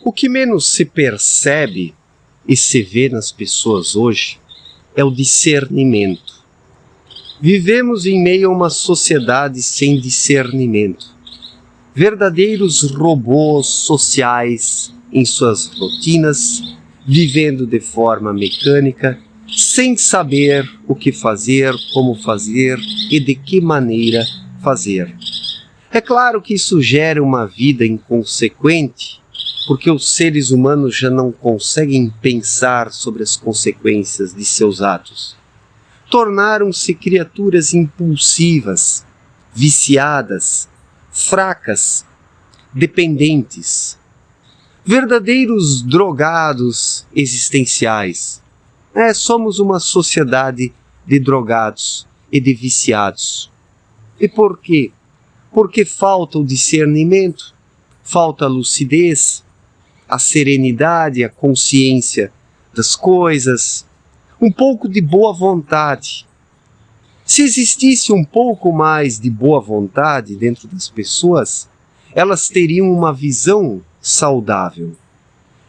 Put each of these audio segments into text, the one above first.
O que menos se percebe e se vê nas pessoas hoje é o discernimento. Vivemos em meio a uma sociedade sem discernimento. Verdadeiros robôs sociais em suas rotinas, vivendo de forma mecânica, sem saber o que fazer, como fazer e de que maneira fazer. É claro que isso gera uma vida inconsequente, porque os seres humanos já não conseguem pensar sobre as consequências de seus atos. Tornaram-se criaturas impulsivas, viciadas, fracas, dependentes, verdadeiros drogados existenciais. Somos uma sociedade de drogados e de viciados. E por quê? Porque falta o discernimento, falta a lucidez, a serenidade, a consciência das coisas, um pouco de boa vontade. Se existisse um pouco mais de boa vontade dentro das pessoas, elas teriam uma visão saudável.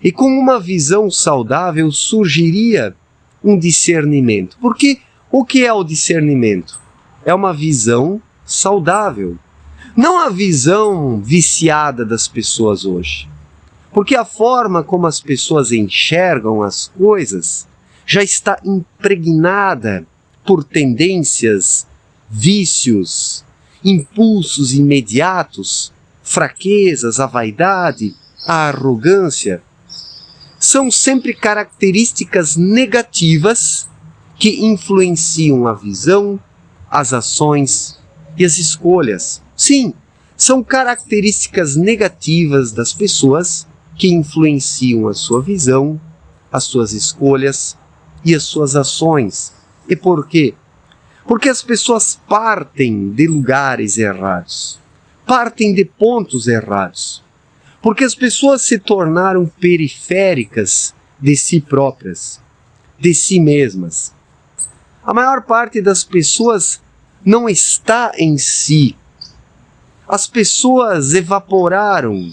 E com uma visão saudável surgiria um discernimento. Porque o que é o discernimento? É uma visão saudável. Não a visão viciada das pessoas hoje. Porque a forma como as pessoas enxergam as coisas já está impregnada por tendências, vícios, impulsos imediatos, fraquezas, a vaidade, a arrogância. São sempre características negativas que influenciam a visão, as ações e as escolhas. Sim, são características negativas das pessoas que influenciam a sua visão, as suas escolhas e as suas ações. E por quê? Porque as pessoas partem de lugares errados, partem de pontos errados. Porque as pessoas se tornaram periféricas de si próprias, de si mesmas. A maior parte das pessoas não está em si. As pessoas evaporaram,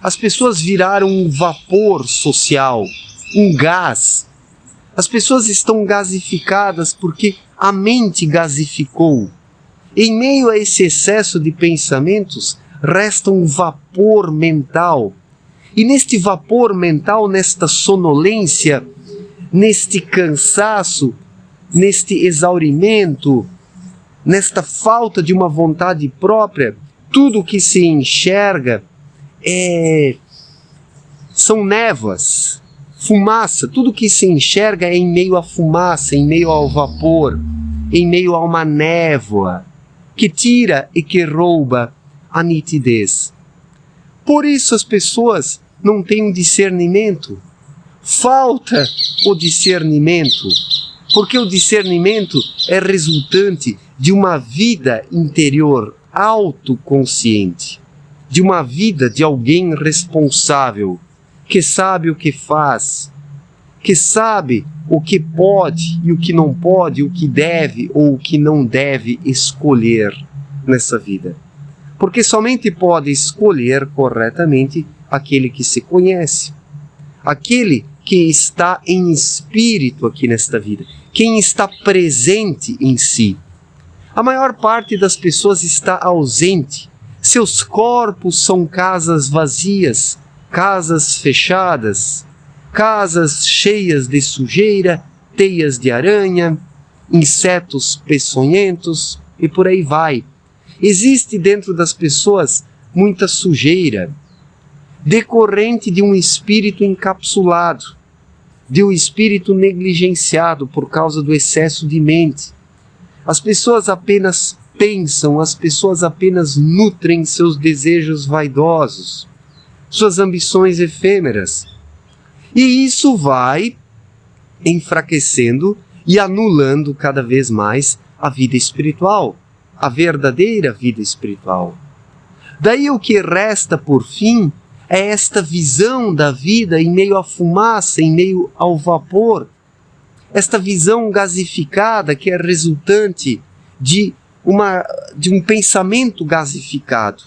as pessoas viraram um vapor social, um gás. As pessoas estão gasificadas porque a mente gasificou. Em meio a esse excesso de pensamentos, resta um vapor mental. E neste vapor mental, nesta sonolência, neste cansaço, neste exaurimento, nesta falta de uma vontade própria, tudo que se enxerga são névoas, fumaça. Tudo que se enxerga é em meio à fumaça, em meio ao vapor, em meio a uma névoa que tira e que rouba a nitidez. Por isso as pessoas não têm um discernimento. Falta o discernimento, porque o discernimento é resultante de uma vida interior autoconsciente, de uma vida de alguém responsável, que sabe o que faz, que sabe o que pode e o que não pode, o que deve ou o que não deve escolher nessa vida. Porque somente pode escolher corretamente aquele que se conhece, aquele que está em espírito aqui nesta vida, quem está presente em si. A maior parte das pessoas está ausente. Seus corpos são casas vazias, casas fechadas, casas cheias de sujeira, teias de aranha, insetos peçonhentos e por aí vai. Existe dentro das pessoas muita sujeira, decorrente de um espírito encapsulado, de um espírito negligenciado por causa do excesso de mente. As pessoas apenas pensam, as pessoas apenas nutrem seus desejos vaidosos, suas ambições efêmeras. E isso vai enfraquecendo e anulando cada vez mais a vida espiritual, a verdadeira vida espiritual. Daí o que resta por fim é esta visão da vida em meio à fumaça, em meio ao vapor, esta visão gasificada que é resultante de um pensamento gasificado,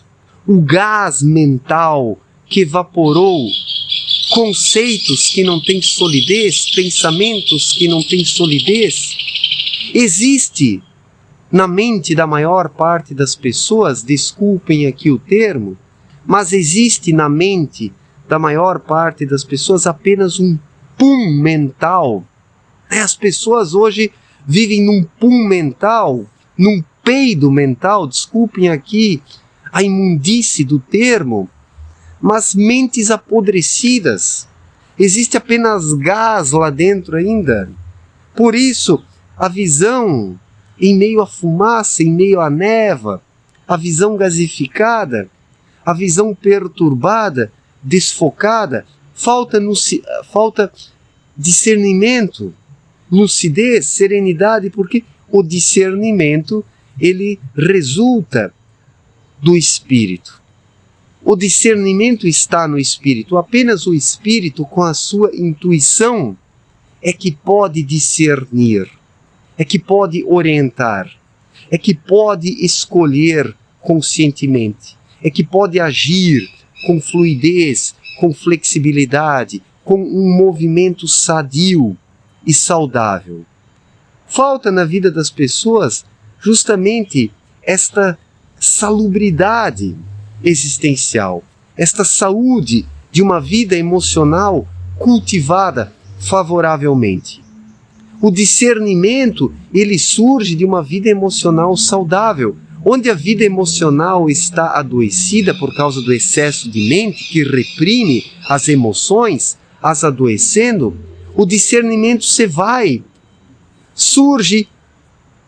o gás mental que evaporou conceitos que não têm solidez, pensamentos que não têm solidez. Existe na mente da maior parte das pessoas, desculpem aqui o termo, mas existe na mente da maior parte das pessoas apenas um pum mental. As pessoas hoje vivem num pum mental, num peido mental, desculpem aqui a imundície do termo, mas mentes apodrecidas. Existe apenas gás lá dentro ainda. Por isso, a visão em meio à fumaça, em meio à névoa, a visão gasificada, a visão perturbada, desfocada, falta discernimento, lucidez, serenidade, porque o discernimento, ele resulta do Espírito. O discernimento está no Espírito. Apenas o Espírito, com a sua intuição, é que pode discernir, é que pode orientar, é que pode escolher conscientemente, é que pode agir com fluidez, com flexibilidade, com um movimento sadio e saudável. Falta na vida das pessoas justamente esta salubridade existencial, esta saúde de uma vida emocional cultivada favoravelmente. O discernimento, ele surge de uma vida emocional saudável. Onde a vida emocional está adoecida por causa do excesso de mente que reprime as emoções, as adoecendo, o discernimento se vai. Surge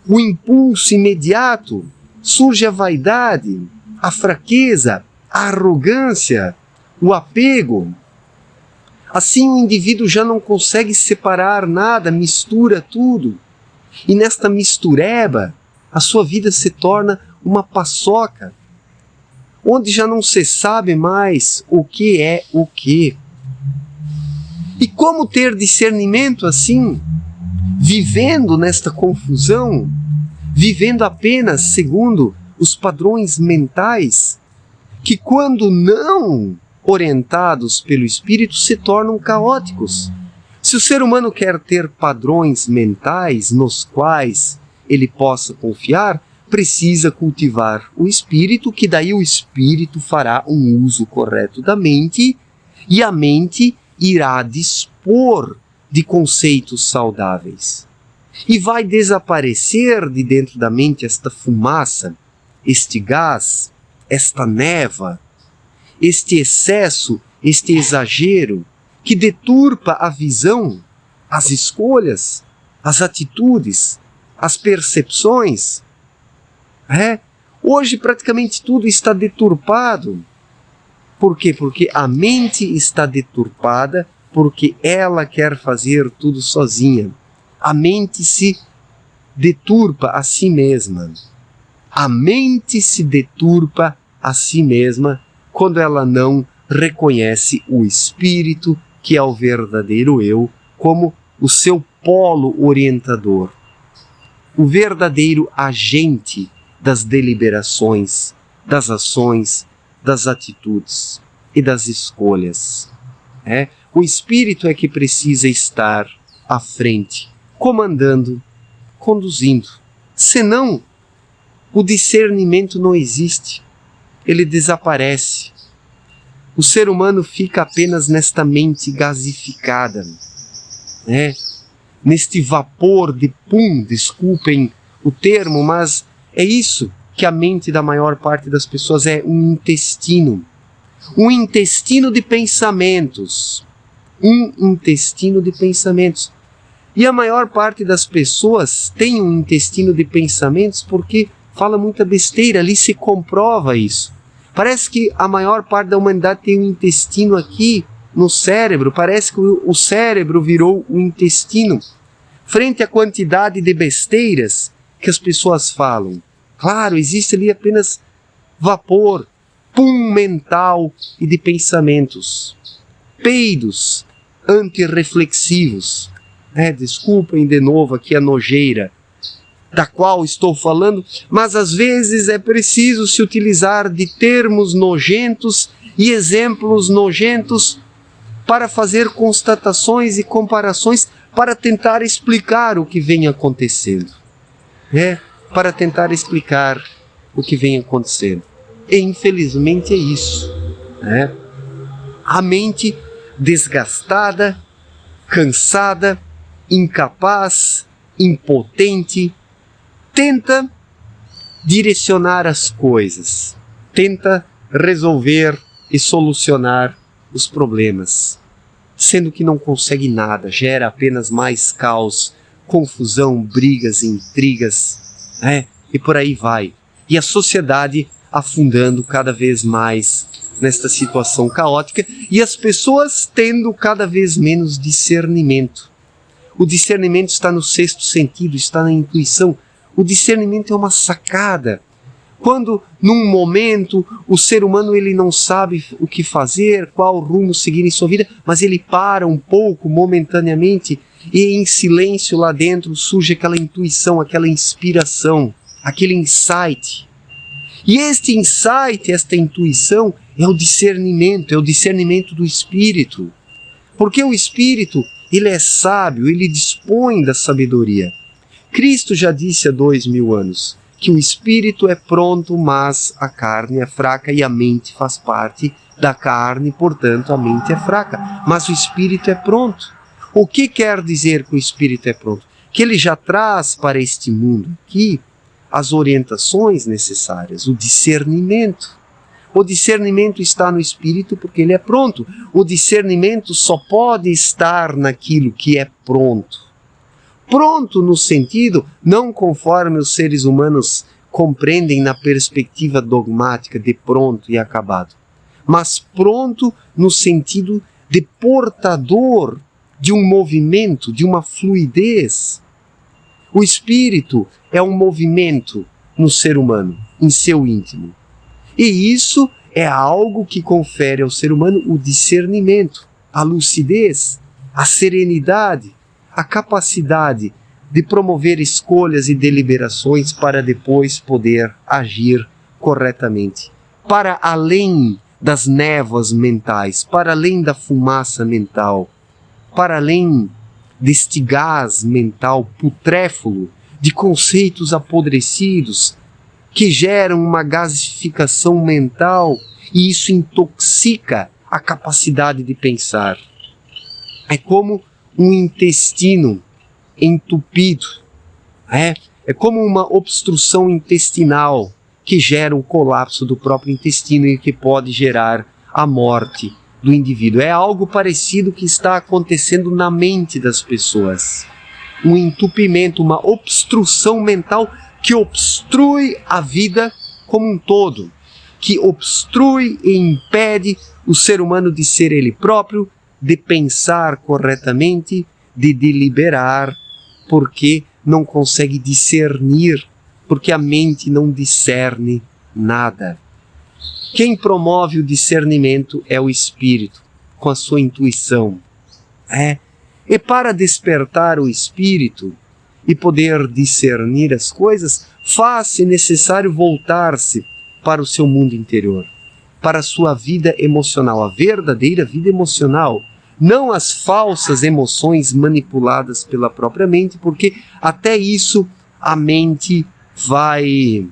o impulso imediato, surge a vaidade, a fraqueza, a arrogância, o apego. Assim o indivíduo já não consegue separar nada, mistura tudo. E nesta mistureba, a sua vida se torna uma paçoca, onde já não se sabe mais o que é o que. E como ter discernimento assim? Vivendo nesta confusão, vivendo apenas segundo os padrões mentais, que quando não orientados pelo Espírito se tornam caóticos. Se o ser humano quer ter padrões mentais nos quais ele possa confiar, precisa cultivar o Espírito, que daí o Espírito fará um uso correto da mente, e a mente irá dispor de conceitos saudáveis. E vai desaparecer de dentro da mente esta fumaça, este gás, esta névoa, este excesso, este exagero, que deturpa a visão, as escolhas, as atitudes, as percepções. Hoje praticamente tudo está deturpado. Por quê? Porque a mente está deturpada, porque ela quer fazer tudo sozinha. A mente se deturpa a si mesma. A mente se deturpa a si mesma quando ela não reconhece o Espírito, que é o verdadeiro eu, como o seu polo orientador, o verdadeiro agente das deliberações, das ações, das atitudes e das escolhas. O Espírito é que precisa estar à frente, comandando, conduzindo. Senão, o discernimento não existe, ele desaparece. O ser humano fica apenas nesta mente gasificada, neste vapor de pum, desculpem o termo, mas é isso que a mente da maior parte das pessoas é, um intestino de pensamentos, E a maior parte das pessoas tem um intestino de pensamentos porque fala muita besteira, ali se comprova isso. Parece que a maior parte da humanidade tem um intestino aqui no cérebro, parece que o cérebro virou o intestino, frente à quantidade de besteiras que as pessoas falam. Claro, existe ali apenas vapor, pum mental e de pensamentos, peidos antirreflexivos. Desculpem de novo aqui a nojeira da qual estou falando, mas às vezes é preciso se utilizar de termos nojentos e exemplos nojentos para fazer constatações e comparações, para tentar explicar o que vem acontecendo. Para tentar explicar o que vem acontecendo. E infelizmente é isso. A mente desgastada, cansada, incapaz, impotente, tenta direcionar as coisas, tenta resolver e solucionar os problemas, sendo que não consegue nada, gera apenas mais caos, confusão, brigas, intrigas, e por aí vai. E a sociedade afundando cada vez mais nesta situação caótica e as pessoas tendo cada vez menos discernimento. O discernimento está no sexto sentido, está na intuição. O discernimento é uma sacada. Quando, num momento, o ser humano ele não sabe o que fazer, qual rumo seguir em sua vida, mas ele para um pouco, momentaneamente, e em silêncio lá dentro surge aquela intuição, aquela inspiração, aquele insight. E este insight, esta intuição, é o discernimento do Espírito. Porque o Espírito, ele é sábio, ele dispõe da sabedoria. Cristo já disse há 2000 anos que o Espírito é pronto, mas a carne é fraca e a mente faz parte da carne, portanto a mente é fraca. Mas o Espírito é pronto. O que quer dizer que o Espírito é pronto? Que ele já traz para este mundo aqui as orientações necessárias, o discernimento. O discernimento está no Espírito porque ele é pronto. O discernimento só pode estar naquilo que é pronto. Pronto no sentido, não conforme os seres humanos compreendem na perspectiva dogmática de pronto e acabado, mas pronto no sentido de portador de um movimento, de uma fluidez. O Espírito é um movimento no ser humano, em seu íntimo. E isso é algo que confere ao ser humano o discernimento, a lucidez, a serenidade, a capacidade de promover escolhas e deliberações para depois poder agir corretamente. Para além das névoas mentais, para além da fumaça mental, para além deste gás mental putréfalo de conceitos apodrecidos que geram uma gasificação mental e isso intoxica a capacidade de pensar. É como um intestino entupido, é como uma obstrução intestinal que gera um colapso do próprio intestino e que pode gerar a morte do indivíduo. É algo parecido que está acontecendo na mente das pessoas. Um entupimento, uma obstrução mental que obstrui a vida como um todo, que obstrui e impede o ser humano de ser ele próprio, de pensar corretamente, de deliberar, porque não consegue discernir, porque a mente não discerne nada. Quem promove o discernimento é o Espírito, com a sua intuição. E para despertar o Espírito e poder discernir as coisas, faz-se necessário voltar-se para o seu mundo interior, para a sua vida emocional, a verdadeira vida emocional, não as falsas emoções manipuladas pela própria mente, porque até isso a mente vai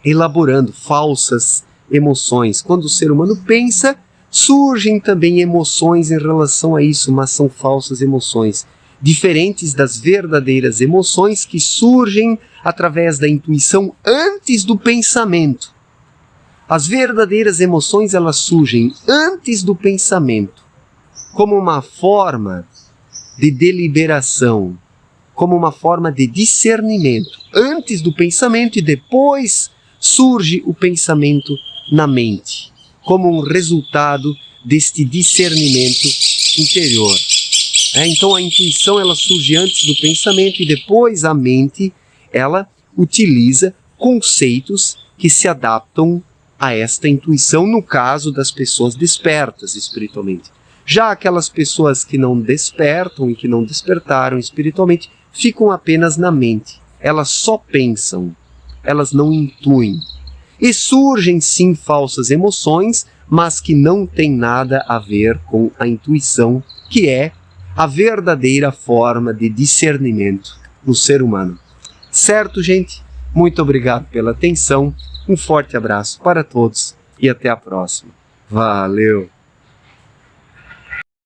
elaborando falsas emoções. Quando o ser humano pensa, surgem também emoções em relação a isso, mas são falsas emoções, diferentes das verdadeiras emoções que surgem através da intuição antes do pensamento. As verdadeiras emoções, elas surgem antes do pensamento, como uma forma de deliberação, como uma forma de discernimento. Antes do pensamento e depois surge o pensamento na mente, como um resultado deste discernimento interior. Então a intuição ela surge antes do pensamento e depois a mente ela utiliza conceitos que se adaptam a esta intuição no caso das pessoas despertas espiritualmente. Já aquelas pessoas que não despertam e que não despertaram espiritualmente ficam apenas na mente. Elas só pensam, elas não intuem. E surgem sim falsas emoções, mas que não tem nada a ver com a intuição, que é a verdadeira forma de discernimento no ser humano. Certo, gente? Muito obrigado pela atenção, um forte abraço para todos e até a próxima. Valeu!